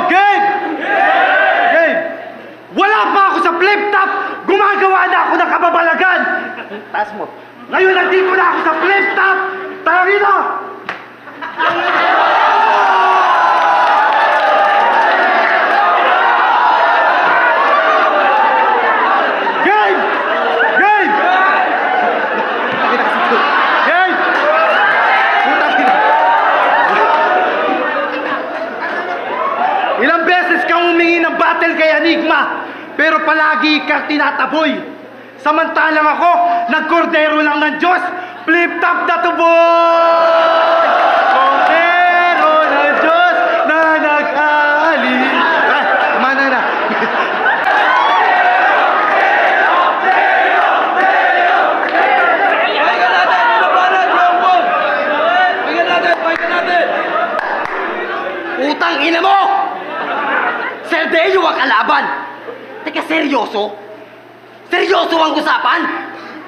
Game! Game! Wala pa ako sa flip-top! Gumagawa na ako ng kababalagan! Taas mo. Ngayon nandito na ako sa flip-top! Tangin na! Game! Game! Game! Ilang beses kang humingi ng battle kay Enigma, pero palagi kang tinataboy. Samantalang ako, nagkordero lang ng Diyos, flip-top na to, boy! Kordero ng Diyos na nag-aali. Mana na. Pahinga natin! Inabanan! Yombong! Pahinga natin! Pahinga natin! Utang ina mo! Serdelio ang kalaban! Teka, seryoso? Seryoso ang usapan?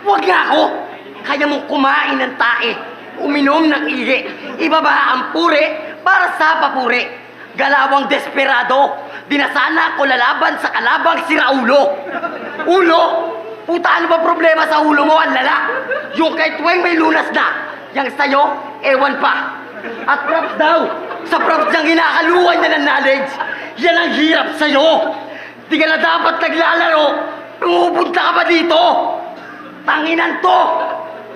Huwag nga ako! Kaya mong kumain ng tae, uminom ng ihi, ibaba ang puri para sa papuri. Galawang desperado, dinasana ko lalaban sa kalabang si Raulo. Ulo? Puta, ano ba problema sa ulo mo, ang lala? Yung kay Tuweng may lunas na, yang sa'yo, ewan pa. At props daw, sa props niyang hinakaluan niya ng knowledge, yan ang hirap sa'yo. Di ka na dapat naglalaro, pumupunta ka pa dito. Tanginan to,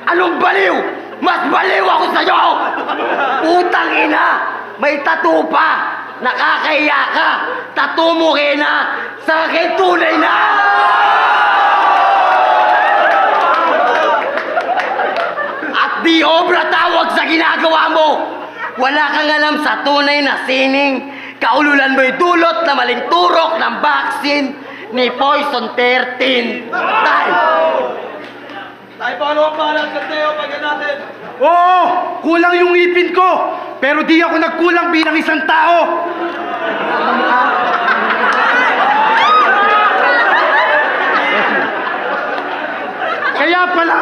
anong baliw? Mas baliw ako sa'yo! Putang ina, may tattoo pa. Nakakahiya ka, tattoo mo kina, sa akin tunay na! At di obra tawag sa ginagawa mo. Wala kang alam sa tunay na sining. Kaululan mo'y dulot na maling turok ng vaccine ni Poison 13. Time! Tayo paano ang bahala sa Teo? Pahinga natin! Oo! Kulang yung ipin ko! Pero di ako nagkulang bilang isang tao! Kaya pala,